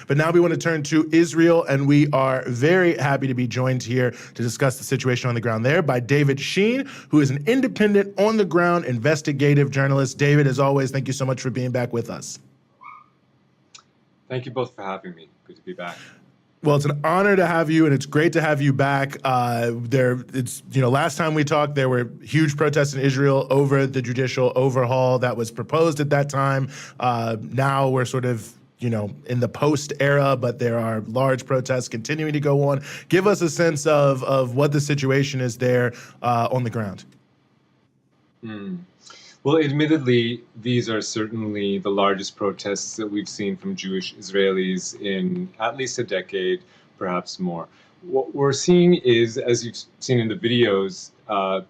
But now we want to turn to Israel, and we are very happy to be joined here to discuss the situation on the ground there by David Sheen, who is an independent, on-the-ground investigative journalist. David, as always, thank you so much for being back with us. Thank you both for having me. Good to be back. Well, it's an honor to have you, and it's great to have you back. Last time we talked, there were huge protests in Israel over the judicial overhaul that was proposed at that time. Now we're sort of, in the post era, but there are large protests continuing to go on. Give us a sense of what the situation is there on the ground. Well, admittedly, these are certainly the largest protests that we've seen from Jewish Israelis in at least a decade, perhaps more. What we're seeing is, as you've seen in the videos,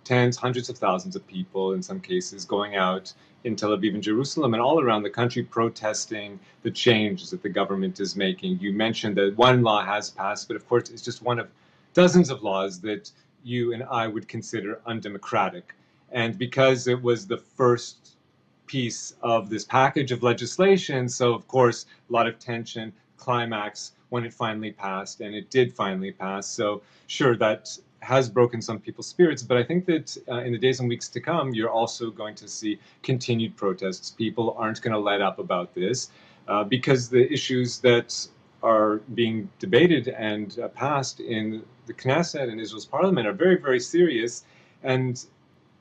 tens, hundreds of thousands of people, in some cases, going out in Tel Aviv and Jerusalem and all around the country protesting the changes that the government is making. You mentioned that one law has passed, but of course, it's just one of dozens of laws that you and I would consider undemocratic. And because it was the first piece of this package of legislation, so of course, a lot of tension, climax when it finally passed, and it did finally pass. So sure, that has broken some people's spirits, but I think that in the days and weeks to come, you're also going to see continued protests. People aren't going to let up about this because the issues that are being debated and passed in the Knesset and Israel's parliament are very, very serious. And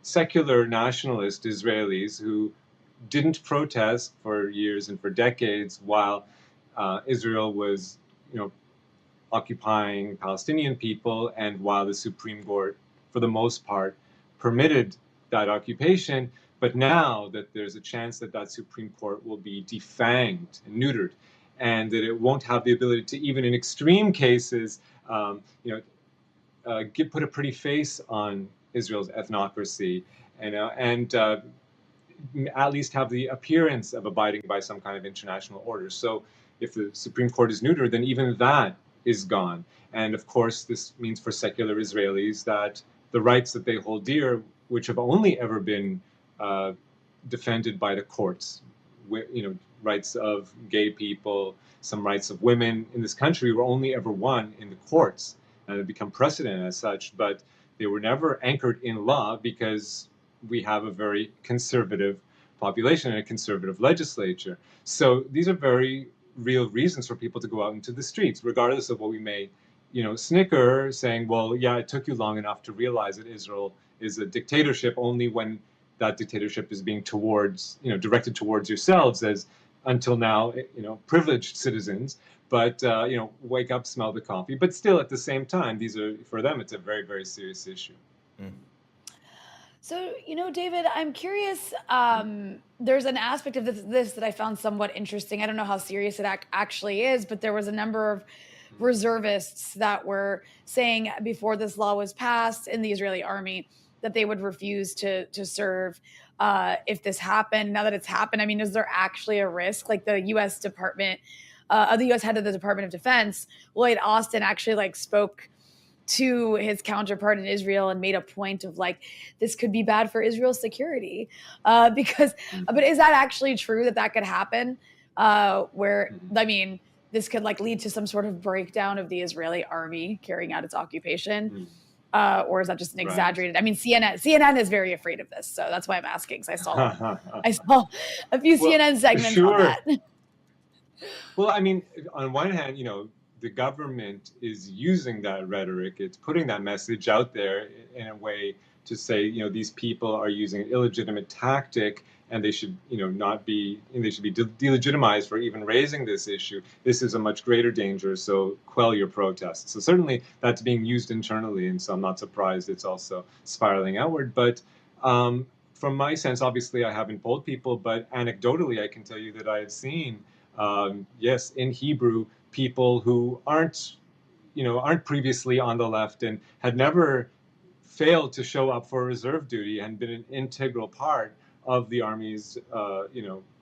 secular nationalist Israelis who didn't protest for years and for decades while Israel was, occupying Palestinian people, and while the Supreme Court, for the most part, permitted that occupation. But now that there's a chance that that Supreme Court will be defanged and neutered, and that it won't have the ability to, even in extreme cases, put a pretty face on Israel's ethnocracy, and at least have the appearance of abiding by some kind of international order. So if the Supreme Court is neutered, then even that is gone. And of course, this means for secular Israelis that the rights that they hold dear, which have only ever been defended by the courts, rights of gay people, some rights of women in this country were only ever won in the courts, and have become precedent as such, but they were never anchored in law because we have a very conservative population and a conservative legislature. So these are very real reasons for people to go out into the streets, regardless of what we may, snicker, saying, well, yeah, it took you long enough to realize that Israel is a dictatorship only when that dictatorship is being directed towards yourselves as, until now, privileged citizens. But, wake up, smell the coffee. But still, at the same time, for them, it's a very, very serious issue. So, David, I'm curious, there's an aspect of this that I found somewhat interesting. I don't know how serious it actually is, but there was a number of reservists that were saying before this law was passed in the Israeli army that they would refuse to serve if this happened. Now that it's happened, I mean, is there actually a risk? Like the U.S. Department, the U.S. head of the Department of Defense, Lloyd Austin, actually spoke to his counterpart in Israel and made a point of this could be bad for Israel's security but is that actually true that could happen this could lead to some sort of breakdown of the Israeli army carrying out its occupation or is that just an exaggerated? I mean, CNN is very afraid of this, so that's why I'm asking. So I saw a few CNN segments on that. Well, I mean, on one hand, the government is using that rhetoric. It's putting that message out there in a way to say, these people are using an illegitimate tactic and they should, not be, and they should be delegitimized for even raising this issue. This is a much greater danger, so quell your protests. So certainly that's being used internally, and so I'm not surprised it's also spiraling outward. But from my sense, obviously I haven't polled people, but anecdotally I can tell you that I have seen, yes, in Hebrew, people who aren't previously on the left and had never failed to show up for reserve duty and been an integral part of the Army's,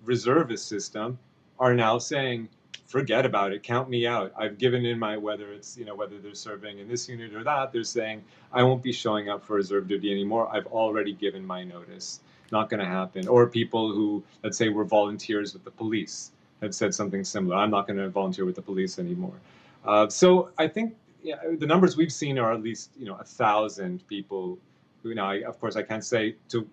reservist system, are now saying, forget about it, count me out. I've given in my, whether they're serving in this unit or that, they're saying, I won't be showing up for reserve duty anymore. I've already given my notice. Not going to happen. Or people who, let's say, were volunteers with the police, had said something similar. I'm not going to volunteer with the police anymore. So I think the numbers we've seen are at least 1,000 people who now, of course, I can't say to.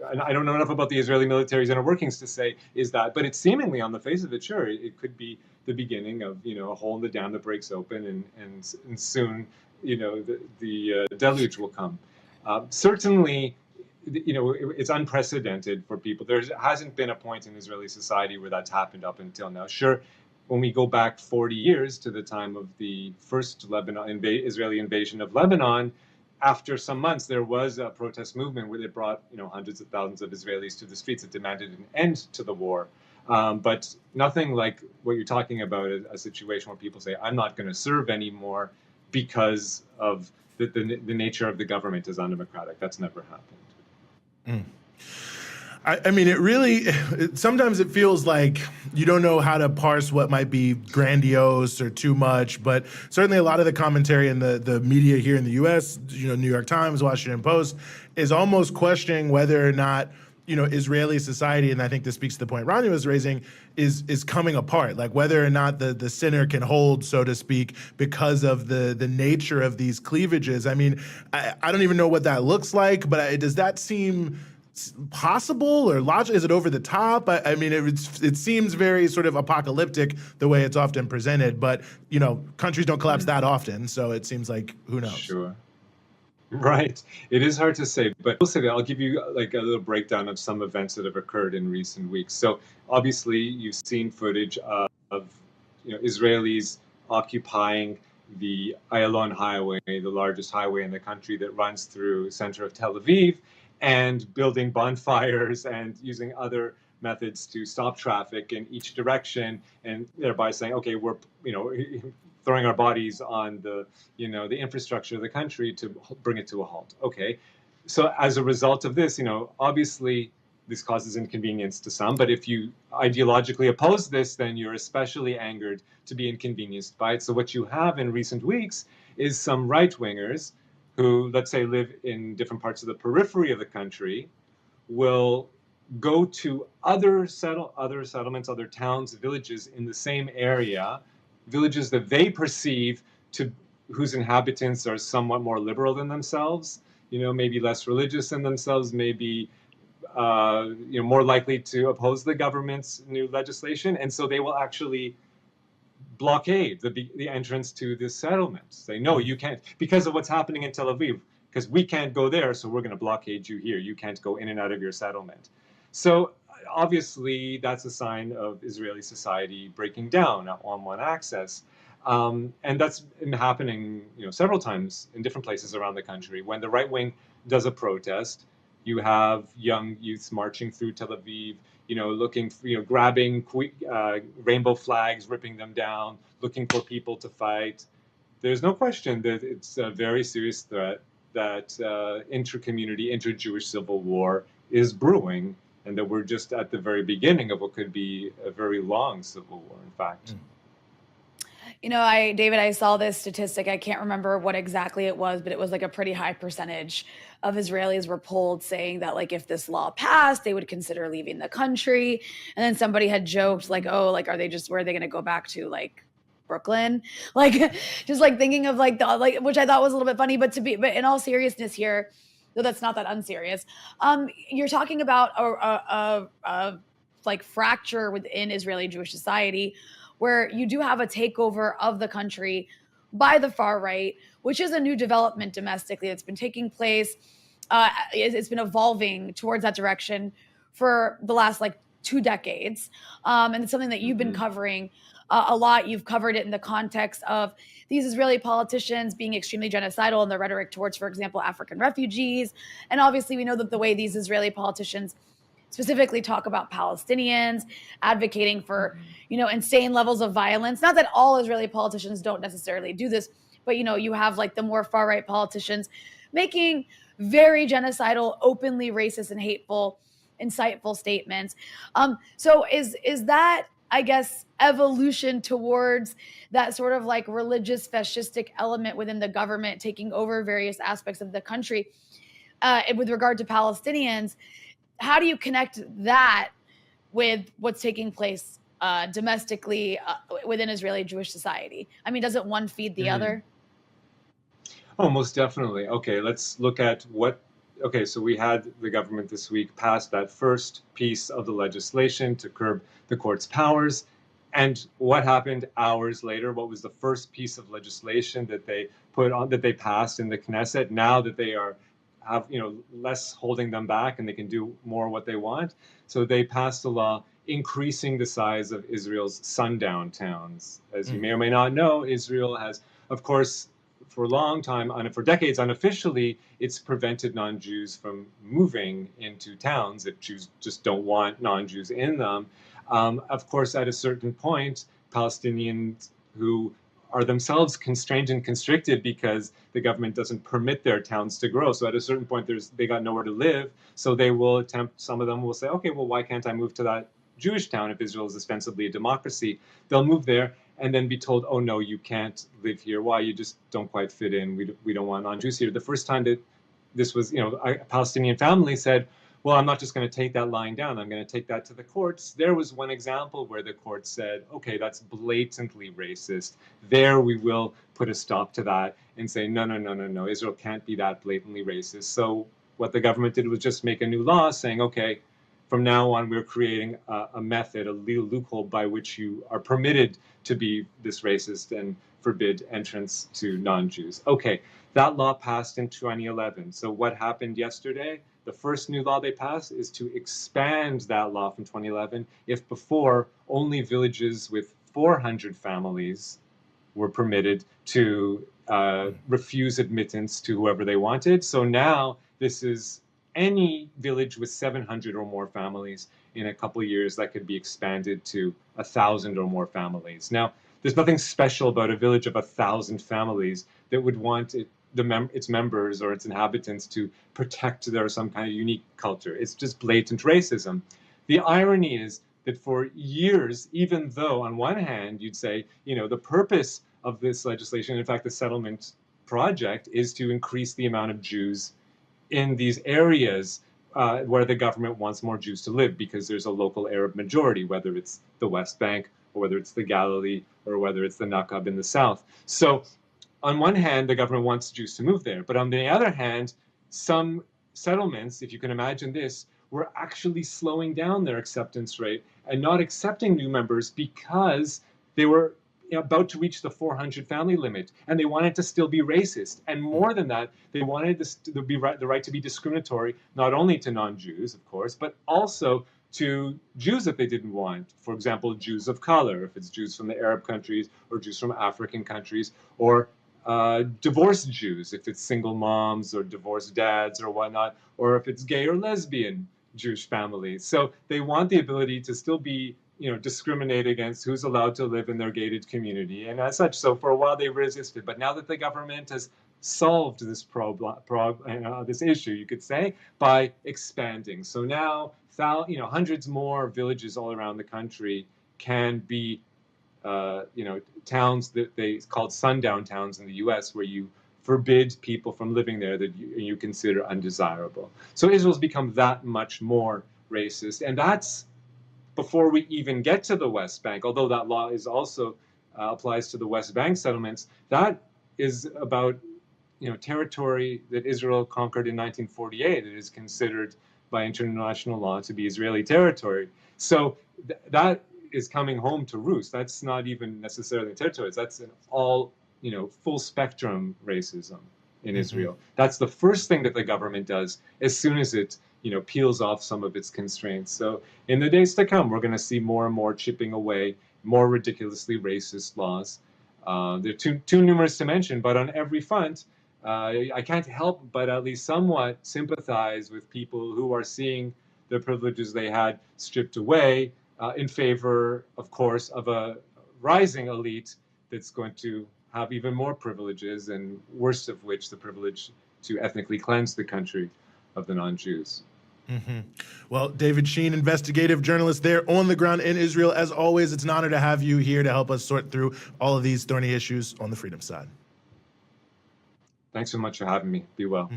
I don't know enough about the Israeli military's inner workings to say is that, but it's seemingly on the face of it, sure, it could be the beginning of a hole in the dam that breaks open, and soon the deluge will come. Certainly, it's unprecedented for people. There hasn't been a point in Israeli society where that's happened up until now. Sure, when we go back 40 years to the time of the first Israeli invasion of Lebanon, after some months, there was a protest movement where they brought, hundreds of thousands of Israelis to the streets that demanded an end to the war. But nothing like what you're talking about, a situation where people say, I'm not going to serve anymore because of the nature of the government is undemocratic. That's never happened. Mm. I mean, sometimes it feels like you don't know how to parse what might be grandiose or too much, but certainly a lot of the commentary in the media here in the U.S., New York Times, Washington Post, is almost questioning whether or not, Israeli society, and I think this speaks to the point Rania was raising, is coming apart, like whether or not the sinner can hold, so to speak, because of the nature of these cleavages. I mean, I don't even know what that looks like, but does that seem possible or logical? Is it over the top? I mean, it seems very sort of apocalyptic the way it's often presented, but countries don't collapse that often, so it seems like, who knows? Sure. Right. It is hard to say, but I'll say that I'll give you like a little breakdown of some events that have occurred in recent weeks. So obviously you've seen footage of Israelis occupying the Ayalon Highway, the largest highway in the country that runs through center of Tel Aviv, and building bonfires and using other methods to stop traffic in each direction, and thereby saying, okay, we're throwing our bodies on the infrastructure of the country to bring it to a halt. Okay, so as a result of this, obviously this causes inconvenience to some, but if you ideologically oppose this, then you're especially angered to be inconvenienced by it. So what you have in recent weeks is some right-wingers who, let's say, live in different parts of the periphery of the country, will go to other settlements, other towns, villages in the same area, villages that they perceive whose inhabitants are somewhat more liberal than themselves, maybe less religious than themselves, maybe more likely to oppose the government's new legislation, and so they will actually blockade the entrance to this settlement. Say, no, you can't, because of what's happening in Tel Aviv, because we can't go there, so we're going to blockade you here. You can't go in and out of your settlement. So obviously, that's a sign of Israeli society breaking down on one axis. And that's been happening several times in different places around the country. When the right wing does a protest, you have young youths marching through Tel Aviv, looking for, grabbing rainbow flags, ripping them down, looking for people to fight. There's no question that it's a very serious threat that inter-community, inter-Jewish civil war is brewing, and that we're just at the very beginning of what could be a very long civil war, in fact. David, I saw this statistic. I can't remember what exactly it was, but it was like a pretty high percentage of Israelis were polled saying that, like, if this law passed, they would consider leaving the country. And then somebody had joked, like, oh, like, where are they going to go back to, like, Brooklyn? Like, just like thinking of like which I thought was a little bit funny, but in all seriousness here, though that's not that unserious. You're talking about a like fracture within Israeli Jewish society, where you do have a takeover of the country by the far right, which is a new development domestically that's been taking place. It's been evolving towards that direction for the last like 2 decades. And it's something that you've been covering a lot. You've covered it in the context of these Israeli politicians being extremely genocidal in their rhetoric towards, for example, African refugees. And obviously we know that the way these Israeli politicians specifically talk about Palestinians, advocating for, insane levels of violence. Not that all Israeli politicians don't necessarily do this, but, you have like the more far right politicians making very genocidal, openly racist and hateful, insightful statements. So is that, I guess, evolution towards that sort of like religious fascistic element within the government taking over various aspects of the country with regard to Palestinians? How do you connect that with what's taking place domestically within Israeli Jewish society? I mean, doesn't one feed the other? Oh, most definitely. Okay, let's look at what. Okay, so we had the government this week pass that first piece of the legislation to curb the court's powers. And what happened hours later? What was the first piece of legislation that they put on, that they passed in the Knesset? Now that they have less holding them back and they can do more what they want, so they passed a law increasing the size of Israel's sundown towns. As you may or may not know, Israel has, of course, for a long time, for decades, unofficially, it's prevented non-Jews from moving into towns if Jews just don't want non-Jews in them. Of course, at a certain point, Palestinians who are themselves constrained and constricted because the government doesn't permit their towns to grow. So at a certain point, they got nowhere to live. So they will attempt, some of them will say, okay, well, why can't I move to that Jewish town if Israel is ostensibly a democracy? They'll move there and then be told, oh, no, you can't live here. Why? You just don't quite fit in. We don't want non-Jews here. The first time that this was, a Palestinian family said, well, I'm not just going to take that line down. I'm going to take that to the courts. There was one example where the court said, okay, that's blatantly racist. There we will put a stop to that and say, no, Israel can't be that blatantly racist. So what the government did was just make a new law saying, okay, from now on, we're creating a method, a legal loophole by which you are permitted to be this racist and forbid entrance to non-Jews. Okay, that law passed in 2011. So what happened yesterday? The first new law they passed is to expand that law from 2011. If before, only villages with 400 families were permitted to refuse admittance to whoever they wanted. So now this is any village with 700 or more families. In a couple of years, that could be expanded to 1,000 or more families. Now, there's nothing special about a village of 1,000 families that would want its members or its inhabitants to protect their some kind of unique culture. It's just blatant racism. The irony is that for years, even though on one hand you'd say, the purpose of this legislation, in fact, the settlement project, is to increase the amount of Jews in these areas where the government wants more Jews to live because there's a local Arab majority, whether it's the West Bank or whether it's the Galilee or whether it's the Nakab in the south. So on one hand, the government wants Jews to move there. But on the other hand, some settlements, if you can imagine this, were actually slowing down their acceptance rate and not accepting new members because they were about to reach the 400 family limit, and they wanted to still be racist. And more than that, they wanted the right to be discriminatory, not only to non-Jews, of course, but also to Jews that they didn't want. For example, Jews of color, if it's Jews from the Arab countries or Jews from African countries, or divorced Jews, if it's single moms or divorced dads or whatnot, or if it's gay or lesbian Jewish families. So they want the ability to still be discriminate against who's allowed to live in their gated community. And as such, so for a while they resisted. But now that the government has solved this this issue, you could say, by expanding. So now, hundreds more villages all around the country can be, towns that they called sundown towns in the U.S., where you forbid people from living there that you consider undesirable. So Israel's become that much more racist, and that's before we even get to the West Bank, although that law is also applies to the West Bank settlements. That is about territory that Israel conquered in 1948. It is considered by international law to be Israeli territory. So that is coming home to roost. That's not even necessarily territories. That's an all full spectrum racism in Israel. That's the first thing that the government does as soon as it peels off some of its constraints. So in the days to come, we're going to see more and more chipping away, more ridiculously racist laws. They're too numerous to mention, but on every front, I can't help but at least somewhat sympathize with people who are seeing the privileges they had stripped away in favor, of course, of a rising elite that's going to have even more privileges, and worst of which, the privilege to ethnically cleanse the country of the non-Jews. Well, David Sheen, investigative journalist there on the ground in Israel. As always, it's an honor to have you here to help us sort through all of these thorny issues on the freedom side. Thanks so much for having me. Be well.